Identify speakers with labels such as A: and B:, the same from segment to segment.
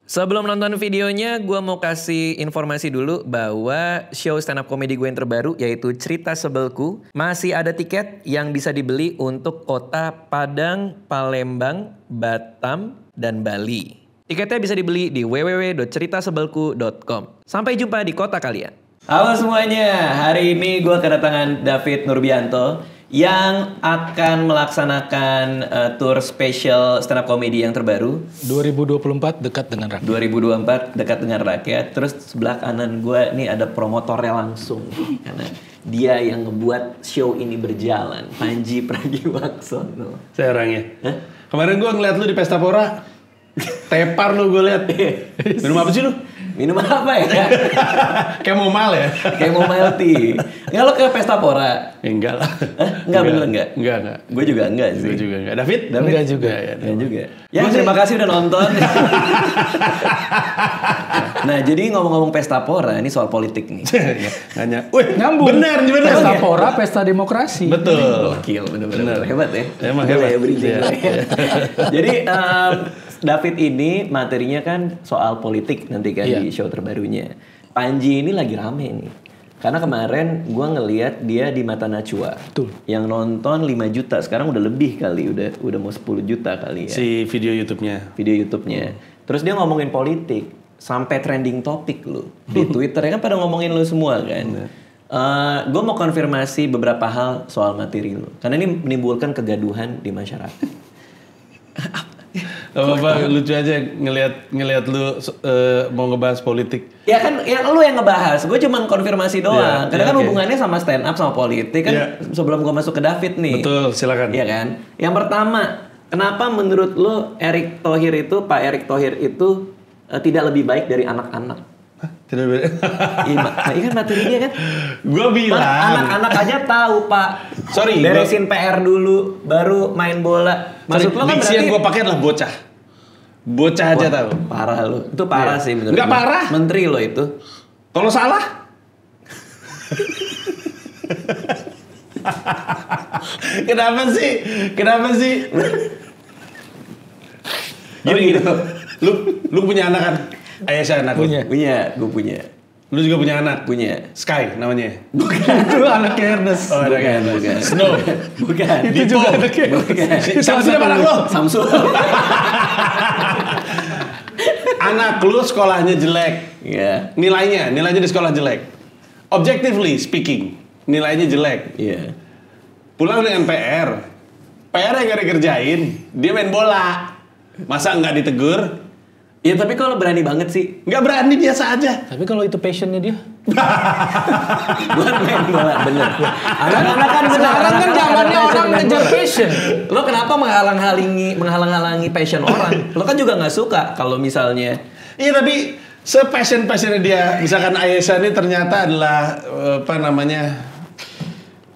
A: Sebelum nonton videonya, gue mau kasih informasi dulu bahwa show stand up comedy gue yang terbaru yaitu Cerita Sebelku masih ada tiket yang bisa dibeli untuk kota Padang, Palembang, Batam, dan Bali. Tiketnya bisa dibeli di www.ceritasebelku.com. Sampai jumpa di kota kalian. Halo semuanya, hari ini gue kedatangan David Nurbianto yang akan melaksanakan tour spesial stand up comedy yang terbaru
B: 2024 dekat dengan rakyat.
A: 2024 dekat dengan rakyat. Terus sebelah kanan gue nih ada promotornya langsung karena dia yang ngebuat show ini berjalan, Panji Pragiwaksono.
C: Saya orangnya. Hah? Kemarin gue ngeliat lu di Pesta Pora, tepar lu gue liat. Minum apa sih lu?
A: Minum apa ya?
C: Kayak mau mal ya?
A: Kayak mau milk tea. Enggak lo ke Pesta Pora?
C: Enggak lah.
A: Enggak bener enggak?
C: Enggak.
A: Gue juga enggak sih.
C: Gue juga enggak. David?
B: Enggak juga.
A: Enggak juga. Ya terima kasih udah nonton. Nah jadi ngomong-ngomong Pesta Pora, ini soal politik nih.
C: Nanya. Wih,
B: Nyambung.
C: bener.
B: Pesta Pora, pesta demokrasi.
C: Betul.
A: Gokil, bener-bener hebat ya.
C: Emang
A: Gila
C: hebat.
A: ya, bridging
C: Iya.
A: lo ya. Jadi David ini materinya kan soal politik nanti kan
B: Iya.
A: di show terbarunya. Panji ini lagi rame nih. Karena kemarin gue ngeliat dia di Mata Najwa.
B: Betul.
A: Yang nonton 5 juta, sekarang udah lebih kali, udah mau 10 juta kali ya.
C: Si video YouTube-nya.
A: Video YouTube-nya. Terus dia ngomongin politik sampai trending topik lu di Twitter ya kan pada ngomongin lu semua kan. Gue mau konfirmasi beberapa hal soal materi lu karena ini menimbulkan kegaduhan di masyarakat.
C: Apa lucu aja ngelihat lu mau ngebahas politik.
A: Ya kan, ya lu yang ngebahas. Gue cuman konfirmasi doang.
C: Iya,
A: Karena
C: iya,
A: kan
C: oke.
A: hubungannya sama stand up sama politik kan.
C: Iya.
A: Sebelum gue masuk ke David nih.
C: Betul, silakan.
A: Iya kan. Yang pertama, kenapa menurut lu Pak Erick Thohir itu tidak lebih baik dari anak-anak?
C: Hah? Tidak beda.
A: Iya kan materi dia kan.
C: Gue bilang.
A: Anak-anak aja tahu Pak.
C: Sorry,
A: beresin PR dulu, baru main bola. Maksud lo kan
C: diksi yang
A: berarti
C: gue pakai adalah bocah. Bocah aja tahu.
A: parah lo. Itu parah
C: Iya.
A: sih menurut
C: Nggak
A: gua.
C: parah.
A: Menteri lo itu.
C: Kalau salah? Kenapa sih? Gini,
A: gitu.
C: Lu punya anak kan? Ayesha anak lu.
B: Punya.
A: Gue punya.
C: Lu juga punya anak?
A: Punya.
C: Sky namanya.
B: Itu anaknya Ernest.
C: Oh, ada kan?
A: Bukan.
C: Snow.
A: Bukan.
B: Itu juga anaknya.
A: Bukan.
C: Samsul apa anak lu?
A: Samsul.
C: Anak lu sekolahnya jelek.
A: Iya.
C: Nilainya di sekolah jelek. Objectively speaking, nilainya jelek.
A: Iya.
C: Pulang dengan PR yang gak dikerjain, dia main bola. Masa nggak ditegur?
A: Ya tapi kalau berani banget sih.
C: Nggak berani, biasa aja.
B: Tapi kalau itu passionnya dia.
A: Buat main bola bener. Anak-anak kan bener.
B: Sekarang kan zamannya orang ngejar passion.
A: Lo kenapa menghalang-halangi passion orang? Lo kan juga nggak suka kalau misalnya.
C: Iya, tapi se-passionnya dia. Misalkan Ayesha ini ternyata adalah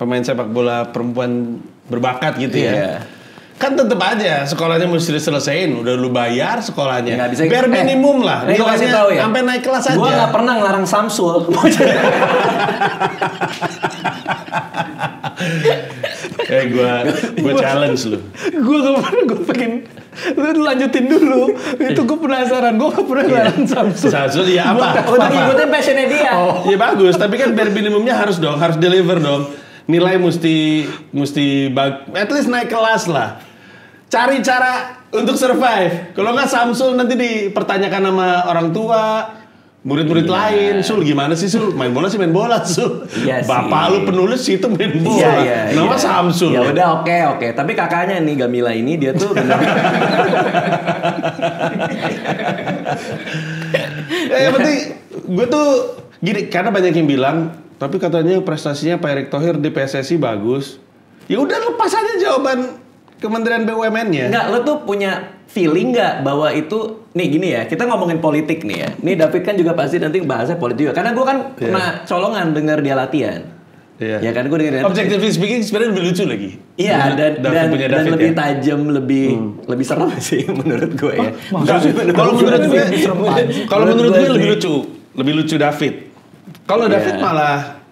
C: pemain sepak bola perempuan berbakat gitu ya.
A: Iya.
C: Kan tetep aja sekolahnya mesti diselesain. Udah lu bayar sekolahnya.
A: Nggak bisa.
C: Bare minimum lah.
A: Gue kasih
C: Nilainya
A: tahu ya.
C: sampai naik kelas aja.
A: Gue nggak pernah ngelarang Samsul.
C: Gue challenge lu.
B: Gue gak pernah, gue pengen lu lanjutin dulu. Itu gue penasaran, gue gak pernah ngelarang Samsung.
C: Samsul ya apa?
A: Untuk ngikutin passionnya dia.
C: Iya bagus, tapi kan bare minimumnya harus deliver dong. Nilai mesti at least naik kelas lah. Cari cara untuk survive. Kalau nggak Samsul nanti dipertanyakan sama orang tua, murid-murid lain. Sul gimana sih Sul? Main bola Sul.
A: Iya sih.
C: Bapak lu penulis itu main bola. Nama Samsul.
A: Ya udah oke. Tapi kakaknya nih Gamila ini dia tuh bener.
C: Yang penting gue tuh gini, karena banyak yang bilang, tapi katanya prestasinya Pak Erick Thohir di PSSI bagus. Ya udah lepas aja jawaban Kementerian BUMN-nya.
A: Enggak, lo tuh punya feeling nggak bahwa itu nih gini ya, kita ngomongin politik nih ya. Nih David kan juga pasti nanti bahasnya politik juga. Karena gue kan pernah colongan denger dia latihan.
C: Iya.
A: Ya kan gue denger dia.
C: Objectively speaking sebenarnya lebih lucu lagi.
A: Iya dan
C: punya
A: dan
C: David,
A: lebih
C: ya?
A: tajam, lebih serem sih menurut gue ya.
C: Kalau menurut gue lebih lucu David. Kalau David malah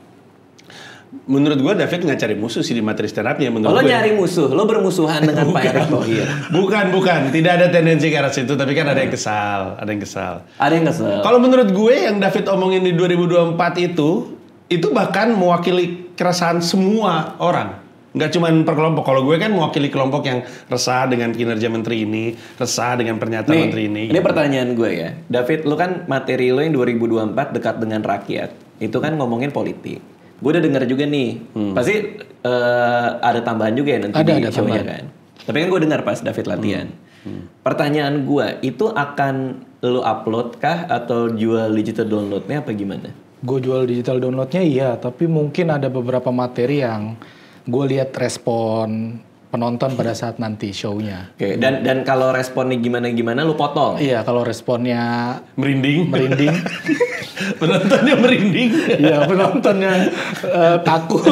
C: Menurut gue David nggak cari musuh sih di materi stand up-nya menurut
A: Lo
C: gue.
A: nyari musuh, lo bermusuhan dengan Pak Erick Thohir.
C: Bukan. Tidak ada tendensi ke arah situ, tapi kan ada yang kesal.
A: Ada yang kesel.
C: Kalau menurut gue yang David omongin di 2024 itu bahkan mewakili keresahan semua orang. Nggak cuma per kelompok. Kalau gue kan mewakili kelompok yang resah dengan kinerja menteri ini, resah dengan pernyataan menteri ini.
A: Ini pertanyaan gue ya. David, lo kan materi lo yang 2024 dekat dengan rakyat. Itu kan ngomongin politik. Gue udah denger juga nih, pasti ada tambahan juga ya nanti di show-nya kan. Tapi kan gue dengar pas David latihan. Pertanyaan gue, itu akan lo upload kah atau jual digital download-nya apa gimana?
B: Gue jual digital download-nya iya, tapi mungkin ada beberapa materi yang gue lihat respon penonton pada saat nanti show-nya.
A: Oke, dan kalau responnya gimana lu potong?
B: Iya, kalau responnya
C: merinding.
B: Penontonnya merinding. Iya, penontonnya takut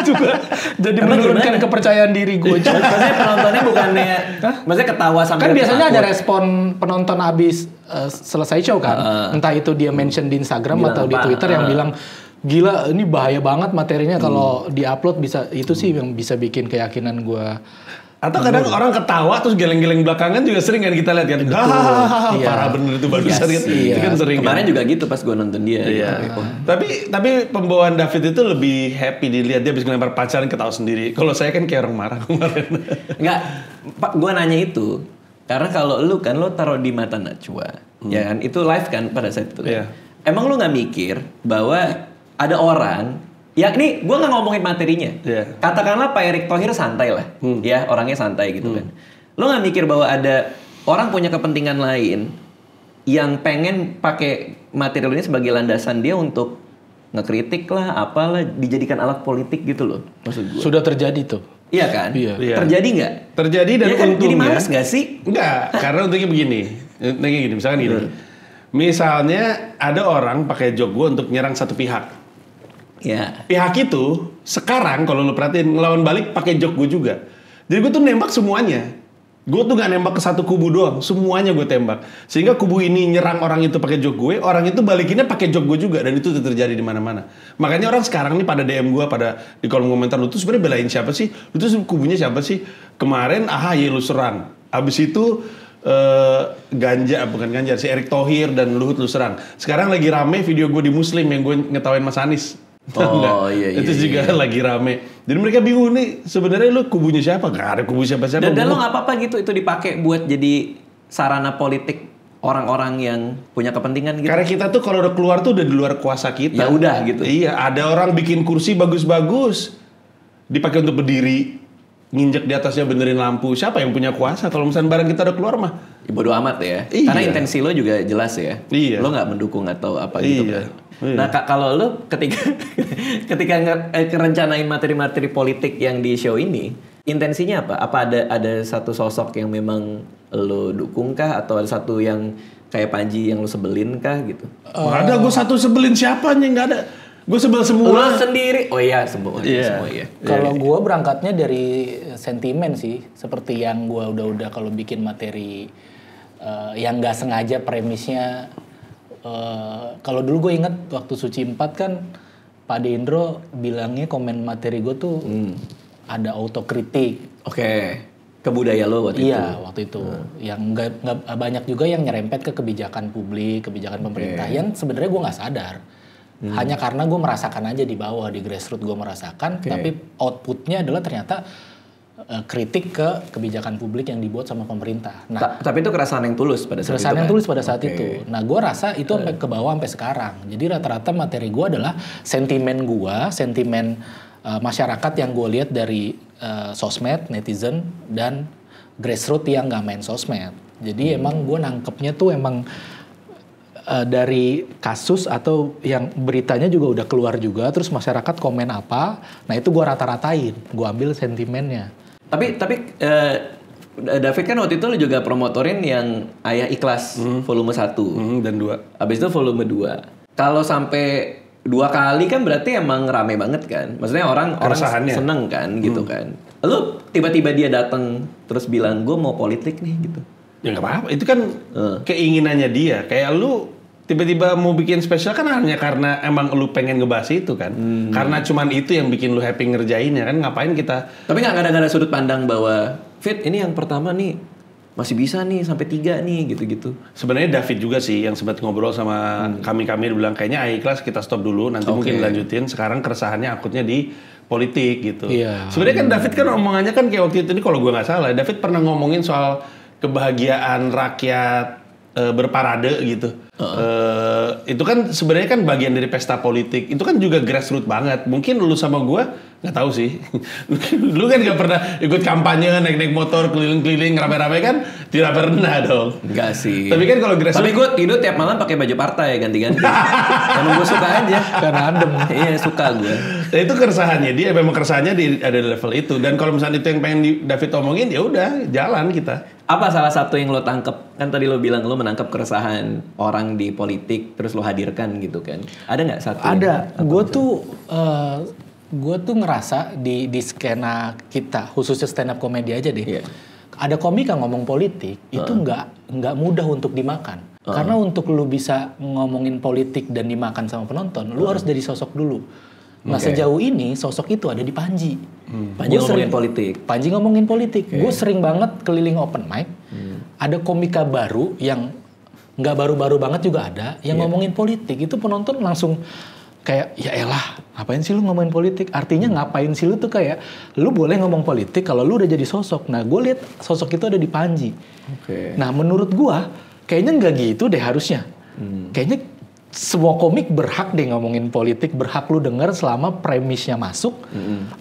B: juga. Jadi menurunkan kepercayaan diri gue juga.
A: Maksudnya penontonnya bukannya, maksudnya ketawa sampai
B: kan biasanya
A: takut.
B: ada respon penonton abis selesai show kan. Entah itu dia mention di Instagram atau di Twitter yang bilang, gila ini bahaya banget materinya kalau diupload bisa, itu sih yang bisa bikin keyakinan gue.
C: Atau kadang orang ketawa terus geleng-geleng belakangan juga sering kan kita lihat kan.
B: Iya.
C: Parah bener itu bagusan kan.
B: Iya.
C: Itu kan sering.
A: Kemarin juga gitu pas gue nonton dia.
C: Iya.
A: Gitu.
C: Tapi pembawaan David itu lebih happy dilihat dia habis ngelempar pacaran ketawa sendiri. Kalau saya kan kayak orang marah kemarin.
A: Enggak, Pak, gue nanya itu karena kalau lu kan lo taruh di mata Najwa, ya kan itu live kan pada saat itu kan.
C: Iya.
A: Emang lu nggak mikir bahwa ada orang, ya ini gue nggak ngomongin materinya.
C: Yeah.
A: Katakanlah Pak Erick Thohir santai lah, ya orangnya santai gitu kan. Lo nggak mikir bahwa ada orang punya kepentingan lain yang pengen pakai materi ini sebagai landasan dia untuk ngekritik lah, apalah, dijadikan alat politik gitu loh, maksud gue.
B: Sudah terjadi tuh.
A: Iya kan?
B: Iya.
A: Terjadi nggak?
C: Terjadi dan
A: Ya kan, jadi
C: untungnya.
A: males nggak sih?
C: Enggak, karena untungnya begini. Untungnya gini, misalkan gini. Misalnya ada orang pakai joke gue untuk nyerang satu pihak.
A: Ya.
C: Pihak itu sekarang kalau lu perhatiin ngelawan balik pakai joke gue juga. Jadi gue tuh nembak semuanya. Gue tuh gak nembak ke satu kubu doang, semuanya gue tembak. Sehingga kubu ini nyerang orang itu pakai joke gue, orang itu balikinnya pakai joke gue juga, dan itu terjadi di mana-mana. Makanya orang sekarang nih pada DM gue, pada di kolom komentar, lu tuh sebenarnya belain siapa sih? Lu tuh kubunya siapa sih? Kemarin AHY lu serang, abis itu bukan Ganjar, si Erick Thohir dan Luhut lu serang. Sekarang lagi rame video gue di Muslim yang gue ngetawain Mas Anies.
A: Oh iya.
C: Itu juga lagi rame. Jadi mereka bingung nih sebenarnya lu kubunya siapa? Gak ada kubu siapa-siapa.
A: Dan lo nggak apa-apa gitu itu dipakai buat jadi sarana politik orang-orang yang punya kepentingan gitu.
C: Karena kita tuh kalau udah keluar tuh udah di luar kuasa kita.
A: Ya udah gitu.
C: Iya, ada orang bikin kursi bagus-bagus dipakai untuk berdiri, nginjek di atasnya benerin lampu. Siapa yang punya kuasa? Kalau misalnya barang kita udah keluar mah.
A: Ya, bodo amat ya.
C: Iya.
A: Karena intensi lo juga jelas ya.
C: Iya.
A: Lo nggak mendukung atau apa gitu
C: Iya.
A: kan.
C: Iya.
A: Nah kalau lo ketika ngerencanain materi-materi politik yang di show ini, intensinya apa? Apa ada satu sosok yang memang lo dukung kah? Atau ada satu yang kayak Panji yang lo sebelin kah gitu?
C: Ada gue satu sebelin siapanya nggak ada. Gue sebel semua.
A: Lo sendiri? Oh iya semua.
C: Iya.
A: Semua iya.
B: Kalau gue berangkatnya dari sentimen sih, seperti yang gue udah kalau bikin materi yang nggak sengaja premisnya. Kalau dulu gue inget waktu Suci 4 kan Pak Dendro bilangnya komen materi gue tuh ada autokritik.
A: Oke. Ke budaya lo waktu itu?
B: Iya waktu itu. Yang nggak banyak juga yang nyerempet ke kebijakan publik, kebijakan pemerintah yang sebenarnya gue nggak sadar. Hanya karena gue merasakan aja di bawah, di grassroots gue merasakan, tapi outputnya adalah ternyata kritik ke kebijakan publik yang dibuat sama pemerintah. Nah,
A: tapi itu keresahan yang tulus pada saat itu.
B: keresahan yang
A: kan?
B: tulus pada saat itu. Nah, gue rasa itu sampai ke bawah sampai sekarang. Jadi rata-rata materi gue adalah sentimen masyarakat yang gue lihat dari sosmed, netizen, dan grassroots yang nggak main sosmed. Jadi emang gue nangkepnya tuh emang dari kasus atau yang beritanya juga udah keluar juga, terus masyarakat komen apa, nah itu gue rata-ratain, gue ambil sentimennya.
A: Tapi David kan waktu itu lu juga promotorin yang Ayah Ikhlas volume 1
C: dan 2.
A: Habis itu volume 2. Kalau sampai 2 kali kan berarti emang rame banget kan. Maksudnya orang seneng kan gitu kan. Lu tiba-tiba dia datang terus bilang gue mau politik nih gitu.
C: Ya nggak apa-apa, itu kan keinginannya dia. Kayak lu tiba-tiba mau bikin spesial kan hanya karena emang lu pengen ngebahas itu kan. Karena cuman itu yang bikin lu happy ngerjainnya kan, ngapain kita.
A: Tapi nggak ada sudut pandang bahwa Fit ini yang pertama nih masih bisa nih sampai 3 nih gitu-gitu.
C: Sebenarnya David juga sih yang sempat ngobrol sama kami dia bilang kayaknya iKlas kita stop dulu, nanti mungkin lanjutin. Sekarang keresahannya akutnya di politik gitu.
B: Iya.
C: Sebenarnya kan David kan omongannya kan kayak waktu itu, ini kalau gue nggak salah, David pernah ngomongin soal kebahagiaan rakyat berparade gitu. Itu kan sebenarnya kan bagian dari pesta politik. Itu kan juga grassroots banget. Mungkin lu sama gue nggak tahu sih. Lu kan nggak pernah ikut kampanye naik motor keliling-keliling rame-rame kan? Tidak pernah dong.
A: Enggak sih.
C: Tapi kan kalau grassroots.
A: Tapi gue tidur tiap malam pakai baju partai ganti-ganti. Emang gue suka aja.
B: Karena adem.
A: Iya suka gue.
C: Nah, itu keresahannya dia, memang keresahannya ada di level itu. Dan kalau misalnya itu yang pengen David omongin, ya udah jalan kita.
A: Apa salah satu yang lo tangkep? Kan tadi lo bilang lo menangkap keresahan orang di politik, terus lo hadirkan gitu kan? Ada nggak satu?
B: Ada. Gue tuh ngerasa di skena kita, khususnya stand up comedy aja deh.
A: Yeah.
B: Ada komika ngomong politik itu nggak mudah untuk dimakan. Karena untuk lu bisa ngomongin politik dan dimakan sama penonton, lu harus dari sosok dulu. Nah sejauh ini sosok itu ada di Panji.
A: Panji ngomongin politik.
B: Panji ngomongin politik. Gue sering banget keliling open mic. Ada komika baru yang nggak baru-baru banget juga ada yang ngomongin politik. Itu penonton langsung kayak ya elah, ngapain sih lu ngomongin politik? Artinya ngapain sih lu tuh kayak lu boleh ngomong politik kalau lu udah jadi sosok. Nah gue lihat sosok itu ada di Panji. Nah menurut gue kayaknya nggak gitu deh harusnya. Kayaknya semua komik berhak deh ngomongin politik, berhak lu denger selama premisnya masuk,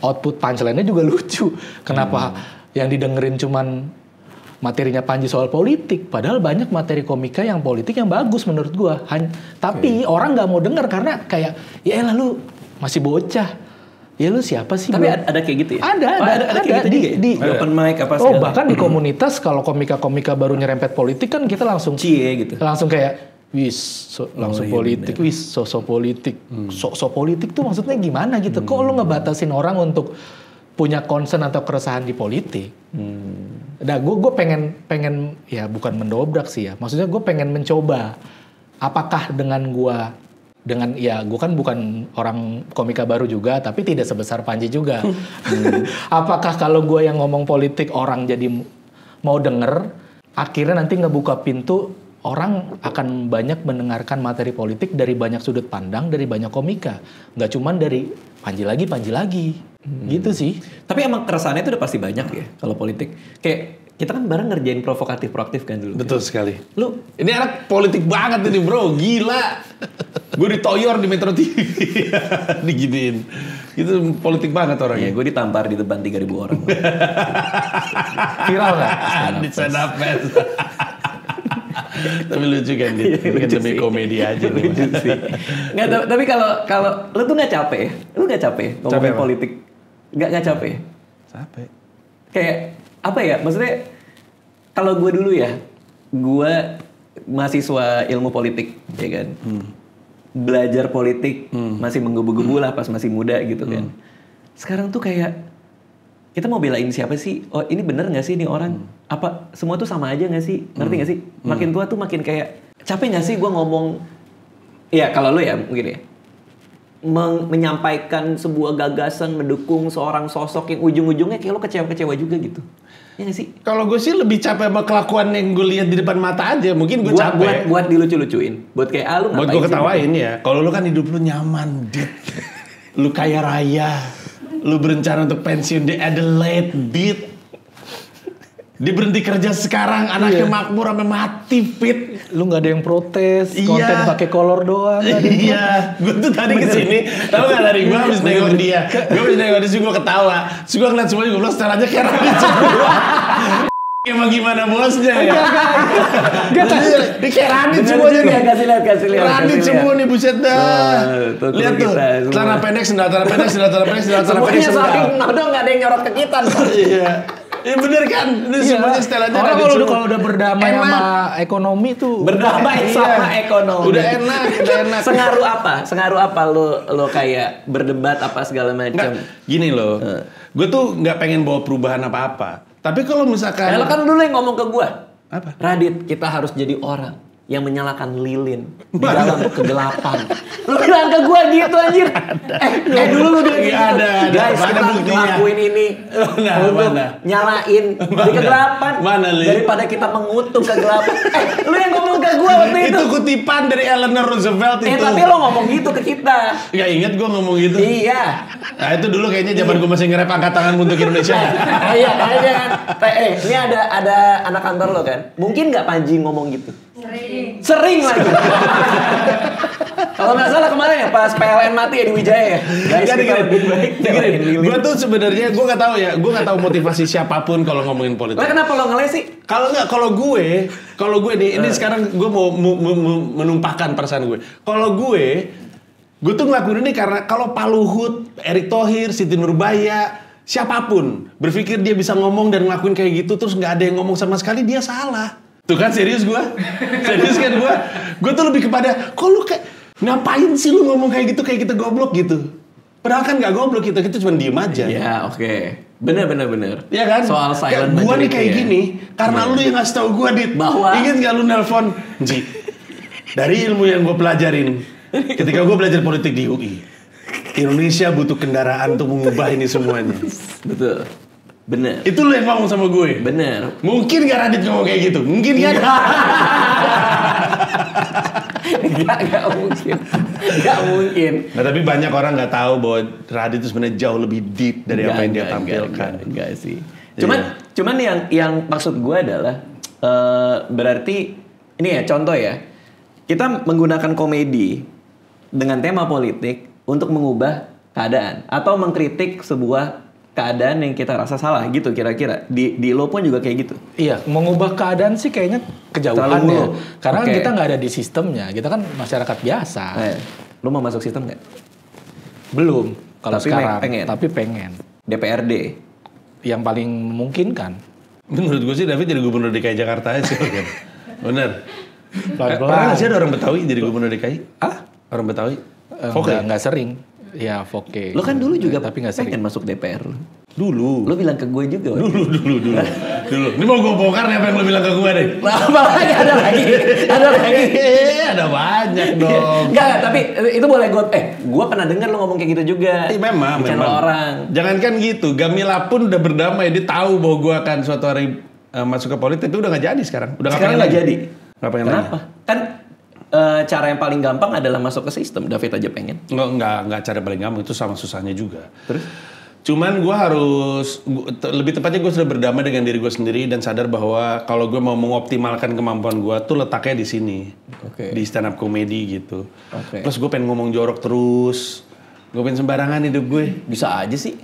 B: output punchline-nya juga lucu. Kenapa yang didengerin cuman materinya Panji soal politik, padahal banyak materi komika yang politik yang bagus menurut gua. Tapi orang nggak mau denger karena kayak ya elah lu masih bocah. Ya lu siapa sih?
A: Tapi ada kayak gitu ya?
B: Ada
A: kayak gitu
B: di
A: open mic apa segala.
B: Oh bahkan di komunitas kalau komika-komika baru nyerempet politik kan kita langsung
A: gitu.
B: Langsung kayak langsung politik, sosok politik. Sosok politik tuh maksudnya gimana gitu? Kok lu ngebatasin orang untuk punya concern atau keresahan di politik? Nah, gue pengen ya bukan mendobrak sih ya. Maksudnya gue pengen mencoba. Apakah dengan gue kan bukan orang komika baru juga, tapi tidak sebesar Panji juga. Apakah kalau gue yang ngomong politik orang jadi mau denger, akhirnya nanti ngebuka pintu orang akan banyak mendengarkan materi politik dari banyak sudut pandang, dari banyak komika. Nggak cuman dari Panji lagi. Gitu sih.
A: Tapi emang keresahannya itu udah pasti banyak ya kalau politik. Kayak kita kan bareng ngerjain provokatif-proaktif kan dulu.
C: Betul sekali.
A: Lu
C: ini anak politik banget ini bro, gila. Gue ditoyor di Metro TV. Diginiin. Itu politik banget orangnya.
A: Gue ditampar di depan 3.000 orang.
B: Viral nggak?
C: Di stand up fest. Tapi lucu kan dia, kan demi komedi aja lucu
A: sih. Nggak, tapi kalau lu tuh nggak capek ya? Lu nggak capek ngomongin politik? Nggak capek?
C: Capek.
A: Kayak apa ya? Maksudnya kalau gue dulu ya, gue mahasiswa ilmu politik, ya kan? Belajar politik masih menggebu-gebu lah pas masih muda gitu kan. Sekarang tuh kayak kita mau belain siapa sih? Oh ini bener gak sih nih orang? Apa semua tuh sama aja gak sih? Ngerti gak sih? Makin tua tuh makin kayak capek gak sih gue ngomong? Ya kalau lu ya mungkin ya menyampaikan sebuah gagasan, mendukung seorang sosok yang ujung-ujungnya kayak lo kecewa-kecewa juga gitu. Ya gak sih?
C: Kalau gue sih lebih capek sama kelakuan yang gue lihat di depan mata aja. Mungkin gue capek.
A: Buat dilucu-lucuin. Buat kayak lu ngapain sih?
C: Buat gue ketawain ya. Kalau lu kan hidup lu nyaman, dit. Lu kaya raya. Lu berencana untuk pensiun di Adelaide, Beat. Dia berhenti kerja sekarang, anaknya makmur sampai mati, Fit.
B: Lu nggak ada yang protes, konten pakai kolor doang.
C: Iya, gue tuh tadi kesini, tau gak dari gue habis nengok dia, gue ketawa, terus gue ngeliat semuanya, gue bilang setelahnya kayak Radit semua. Emang gimana bosnya ya? Gak ini kayak Radit semuanya nih.
A: Kasih lihat.
C: Radit semua nih, buset dah. Lihat tuh, celana pendek, sendal pendek.
A: Semuanya saking nodong gak ada yang nyorot ke kita.
C: Iya. Iya bener kan? Ini semuanya setelannya
B: Radit semua. Kalau udah berdamai sama ekonomi tuh.
A: Berdamai sama ekonomi.
C: Udah enak.
A: Sengaruh apa lo kayak berdebat apa segala macam.
C: Gini loh, gue tuh nggak pengen bawa perubahan apa-apa. Tapi kalau misalkan...
A: lo kan dulu yang ngomong ke gue.
C: Apa?
A: Radit, kita harus jadi orang. yang menyalakan lilin di dalam kegelapan. Lu bilang ke gue gitu anjir. Dulu lu bilang gitu.
C: Ada.
A: Guys,
C: Mana
A: kita
C: buktinya?
A: ngelakuin ini untuk nyalain di kegelapan daripada kita mengutuk kegelapan. Lu yang ngomong ke gue waktu itu.
C: Itu kutipan dari Eleanor Roosevelt itu.
A: Tapi lo ngomong gitu ke kita.
C: Gak inget gue ngomong gitu.
A: Iya.
C: Nah itu dulu kayaknya zaman gue masih nge-rap angkat tangan untuk Indonesia.
A: Iya, kayaknya kan. Ini ada anak kantor lo kan. Mungkin nggak Panji ngomong gitu? Sering lagi. Kalau nggak salah kemarin ya pas PLN mati ya di Wijaya ya. Guys, kita lebih baik.
C: Gue tuh sebenarnya gue nggak tahu ya. Gue nggak tahu motivasi siapapun kalau ngomongin politik.
A: Lah kenapa lo ngeles sih?
C: Kalau gue nih ini sekarang gue mau menumpahkan perasaan gue. Kalau gue tuh ngelakuin ini karena kalau Pak Luhut, Erick Thohir, Siti Nurbaya, siapapun berpikir dia bisa ngomong dan ngelakuin kayak gitu terus nggak ada yang ngomong sama sekali, dia salah. Tuh kan serius gue kan gue tuh lebih kepada kok lu kayak ngapain sih lu ngomong kayak gitu goblok gitu. Padahal kan nggak goblok kita cuma diem aja.
A: Ya oke. Bener.
C: Iya kan?
A: Soal silent
C: gue nih kayak
A: ya.
C: gini karena lu yang ngasih tau gue Dit.
A: Bahwa
C: ingat nggak lu nelpon Ji dari ilmu yang gue pelajarin ketika gue belajar politik di UI, Indonesia butuh kendaraan untuk mengubah ini semuanya.
A: Betul. Bener.
C: Itu lu yang ngomong sama gue.
A: Bener.
C: Mungkin gak Radit ngomong kayak gitu? Mungkin kan?
A: Gak mungkin. Gak mungkin.
C: Nah, tapi banyak orang gak tahu bahwa Radit itu sebenarnya jauh lebih deep dari apa yang dia tampilkan.
A: Enggak sih. Cuman yang maksud gue adalah berarti ini ya contoh ya. Kita menggunakan komedi dengan tema politik untuk mengubah keadaan atau mengkritik sebuah keadaan yang kita rasa salah gitu kira-kira. Di lo pun juga kayak gitu.
B: Iya, mengubah keadaan sih kayaknya kejauhan ya. Karena
A: Okay.
B: kita nggak ada di sistemnya. Kita kan masyarakat biasa.
A: Lo mau masuk sistem nggak?
B: Belum kalau
A: Tapi
B: sekarang.
A: pengen.
B: Tapi pengen.
A: DPRD.
B: Yang paling memungkinkan.
C: Menurut gue sih David jadi gubernur DKI Jakarta aja sih. Kan? Bener. Pernah
B: Pelan-pelan.
C: gak sih ada orang Betawi jadi gubernur DKI?
B: Ah?
C: Orang Betawi?
B: Nggak sering. Ya, Voke.
A: Lo kan dulu juga
B: tapi nggak sering.
A: pengen masuk DPR.
C: Dulu.
A: Lo bilang ke gue juga.
C: Dulu. Ini mau gue bongkar nih apa yang lo bilang ke gue deh.
A: Apa lagi? Ada lagi.
C: Ada banyak dong.
A: Enggak, tapi itu boleh gue pernah dengar lo ngomong kayak gitu juga.
C: Memang.
A: Di channel orang.
C: Jangankan gitu, Gamila pun udah berdamai. Dia tahu bahwa gue akan suatu hari masuk ke politik. Itu udah gak jadi sekarang.
A: Sekarang nggak jadi.
C: Gak pengen
A: Kenapa? Kan cara yang paling gampang adalah masuk ke sistem. David aja pengen.
C: Nggak cara paling gampang. Itu sama susahnya juga.
A: Terus?
C: Cuman gue harus, lebih tepatnya gue sudah berdamai dengan diri gue sendiri dan sadar bahwa kalau gue mau mengoptimalkan kemampuan gue tuh letaknya di sini, di stand up comedy gitu. Plus gue pengen ngomong jorok terus, gue pengen sembarangan hidup gue.
A: Bisa aja sih.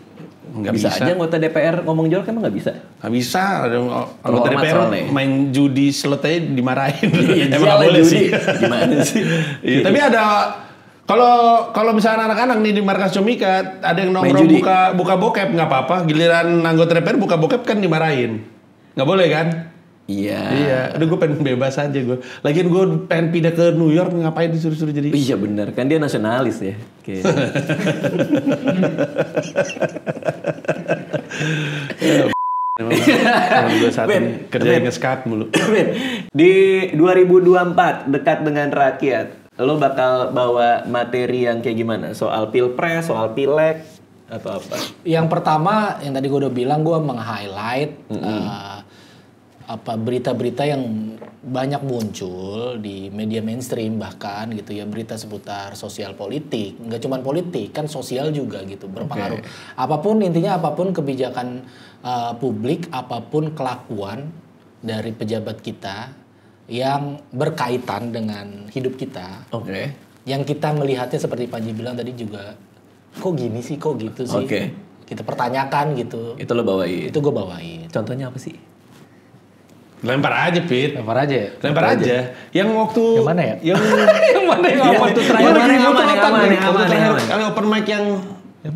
C: Nggak
A: bisa aja anggota DPR ngomong jorok emang nggak bisa.
C: Nggak bisa, anggota DPR main judi slot aja dimarahin.
A: Iya,
C: emang nggak boleh sih.
A: Gimana sih?
C: Iya, tapi ada. Kalau misalnya anak-anak nih di markas Comika ada yang nongkrong buka bokep nggak apa-apa, giliran anggota DPR buka bokep kan dimarahin, nggak boleh kan? Iya. Udah gue pengen bebas aja gue. Lagian gue pengen pindah ke New York, ngapain disuruh-suruh jadi?
A: Iya benar, kan dia nasionalis ya. Oke.
C: Gue saat ini kerjanya nge-skat mulu.
A: Di 2024 dekat dengan rakyat. Lo bakal bawa materi yang kayak gimana? Soal pilpres, soal pileg, atau apa?
B: Yang pertama, yang tadi gue udah bilang, gue meng-highlight berita-berita yang banyak muncul di media mainstream bahkan gitu ya, berita seputar sosial politik, nggak cuma politik kan sosial juga gitu berpengaruh. Apapun intinya, apapun kebijakan publik, apapun kelakuan dari pejabat kita yang berkaitan dengan hidup kita, yang kita melihatnya seperti Panji bilang tadi juga, kok gini sih, kok gitu sih, kita pertanyakan gitu.
A: Itu lo bawain?
B: Itu gue bawain.
A: Contohnya apa sih?
C: Lempar aja, Pit.
B: Lempar aja.
C: Yang waktu
B: yang mana ya?
C: Yang mana yang aman tuh terakhir? Kali open mic yang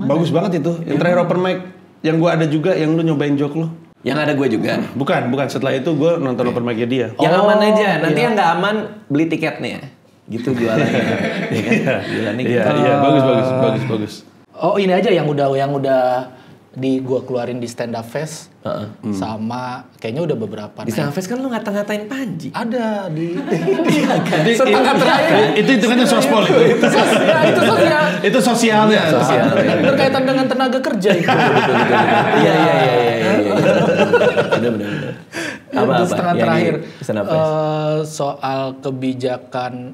C: bagus banget itu. Yang terakhir open mic yang gue ada juga, yang lu nyobain joke lu.
A: Yang ada gue juga.
C: Bukan. Setelah itu gue nonton open mic-nya dia.
A: Yang aman aja. Nanti yang nggak aman beli tiketnya. Gitu jualannya. Iya kan? Jualannya gitu.
C: Iya, bagus.
B: Oh, ini aja yang udah Gua keluarin di Stand Up Fest sama kayaknya udah beberapa.
A: Di Stand Up Fest kan lu ngata-ngatain Panji.
B: Ada di
C: Setengah terakhir. Itu hitungannya sospol itu.
B: itu sosial.
C: Itu sosialnya.
B: Berkaitan dengan tenaga kerja itu.
A: Iya. Benar. Apa
B: Setengah terakhir
A: soal
B: soal kebijakan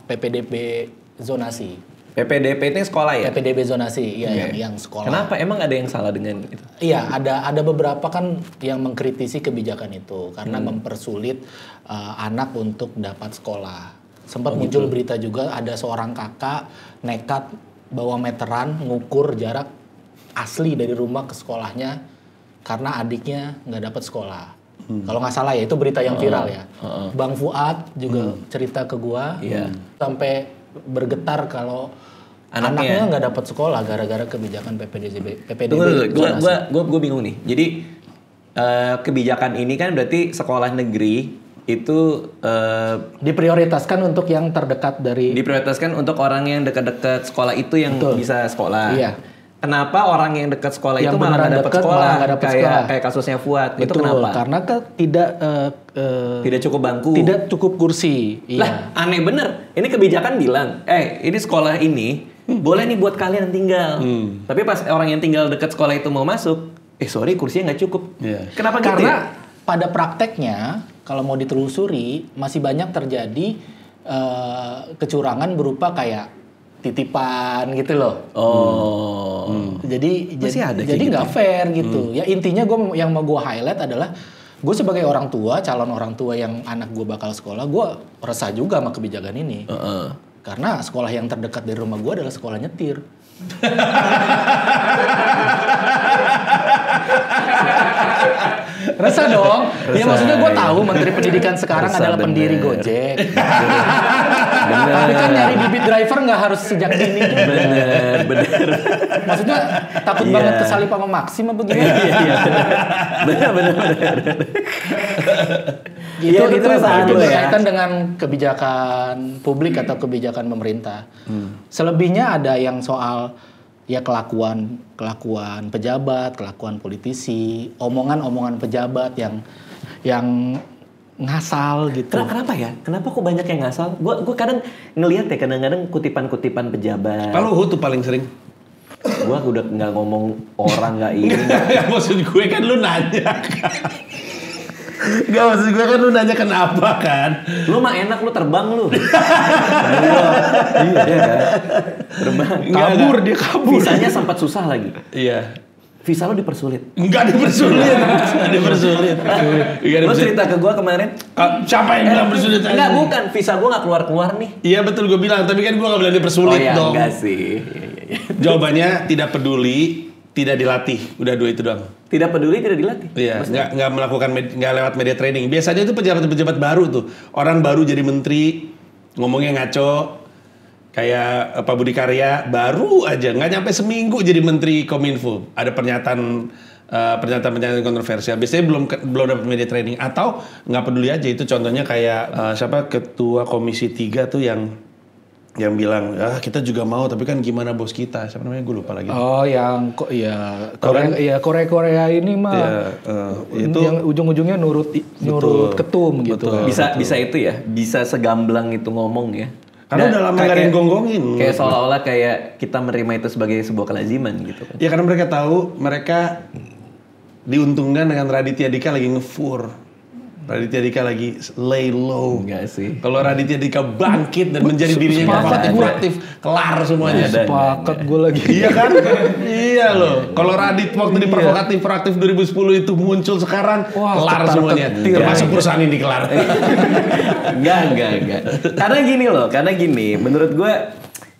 B: PPDB zonasi.
A: PPDP itu sekolah ya?
B: PPDB zonasi, ya yang sekolah.
A: Kenapa? Emang ada yang salah dengan itu?
B: Iya, ada beberapa kan yang mengkritisi kebijakan itu karena mempersulit anak untuk dapat sekolah. Sempat muncul berita juga ada seorang kakak nekat bawa meteran ngukur jarak asli dari rumah ke sekolahnya karena adiknya nggak dapat sekolah. Kalau nggak salah ya itu berita yang viral ya. Bang Fuad juga cerita ke gua sampai bergetar kalau anaknya nggak dapat sekolah gara-gara kebijakan PPDB.
A: Gue bingung nih. Jadi kebijakan ini kan berarti sekolah negeri itu
B: diprioritaskan untuk yang terdekat dari.
A: Diprioritaskan untuk orang yang dekat-dekat sekolah itu yang bisa sekolah.
B: Iya.
A: Kenapa orang yang dekat sekolah
B: yang
A: itu malah nggak dapat sekolah? Kayak kasusnya Fuad.
B: Betul,
A: itu kenapa?
B: Karena
A: tidak cukup bangku.
B: Tidak cukup kursi.
A: Lah, aneh bener. Ini kebijakan bilang, ini sekolah ini boleh nih buat kalian yang tinggal. Tapi pas orang yang tinggal dekat sekolah itu mau masuk, sorry kursinya nggak cukup. Kenapa gitu?
B: Karena pada prakteknya kalau mau ditelusuri masih banyak terjadi kecurangan berupa kayak titipan gitu loh. Jadi nggak fair gitu. Ya intinya yang mau gue highlight adalah gue sebagai orang tua, calon orang tua yang anak gue bakal sekolah, gue resah juga sama kebijakan ini. Karena sekolah yang terdekat dari rumah gue adalah sekolah nyetir. Resah dong. Ya maksudnya gue tahu Menteri Pendidikan sekarang adalah pendiri Gojek. Tapi kan nyari bibit driver nggak harus sejak dini.
A: Bener.
B: Maksudnya takut banget kesalip sama Maxim apa gimana?
A: Iya. Bener.
B: Itu berkaitan dengan kebijakan publik atau kebijakan pemerintah. Selebihnya ada yang soal ya kelakuan pejabat, kelakuan politisi, omongan pejabat yang ngasal gitu.
A: Kenapa ya? Kenapa kok banyak yang ngasal? Gue kadang ngelihat ya kadang-kadang kutipan-kutipan pejabat.
C: Kalau tuh paling sering.
A: Gue udah nggak ngomong orang nggak ini.
C: Maksud gue kan lu nanya kan. Gak, maksud gue kan lu nanya kenapa kan.
A: Lu mah enak, lu terbang lu. Iya kan. Terbang.
C: Dia kabur.
A: Visanya sempat susah lagi.
C: Iya.
A: Visa lu dipersulit.
C: Enggak dipersulit.
A: Lu cerita ke gue kemarin.
C: Siapa yang bilang bersulit?
A: Enggak, bukan. Visa gue gak keluar-keluar nih.
C: Iya betul gue bilang. Tapi kan gue gak bilang dipersulit dong.
A: Enggak sih.
C: Jawabannya tidak peduli, tidak dilatih. Udah dua itu doang.
A: Tidak peduli, tidak dilatih.
C: Iya, nggak melakukan, nggak lewat media training. Biasanya itu pejabat-pejabat baru tuh, orang baru jadi menteri, ngomongnya ngaco, kayak Pak Budi Karya, baru aja, nggak nyampe seminggu jadi menteri Kominfo. Ada pernyataan kontroversial. Biasanya belum dapat media training atau nggak peduli aja. Itu contohnya kayak siapa ketua Komisi 3 tuh yang bilang kita juga mau tapi kan gimana bos kita, siapa namanya gue lupa lagi.
B: Yang Korea ini mah itu yang ujung-ujungnya nurut ketum gitu.
A: Bisa itu ya, bisa segamblang itu ngomong ya.
C: Karena udah lama gak ada yang gonggongin.
A: Kayak seolah-olah kayak kita menerima itu sebagai sebuah kelaziman gitu kan.
C: Ya karena mereka tahu mereka diuntungkan dengan Raditya Dika lagi ngefur. Raditya Dika lagi lay low.
A: Enggak sih.
C: Kalau Raditya Dika bangkit dan menjadi dirinya proaktif, kelar semuanya.
B: Sepakat gue lagi.
C: Iya kan? Iya loh. Kalau Radit waktu di proaktif 2010 itu muncul sekarang, kelar semuanya. Termasuk perusahaan ini kelar.
A: Enggak. Karena gini, menurut gue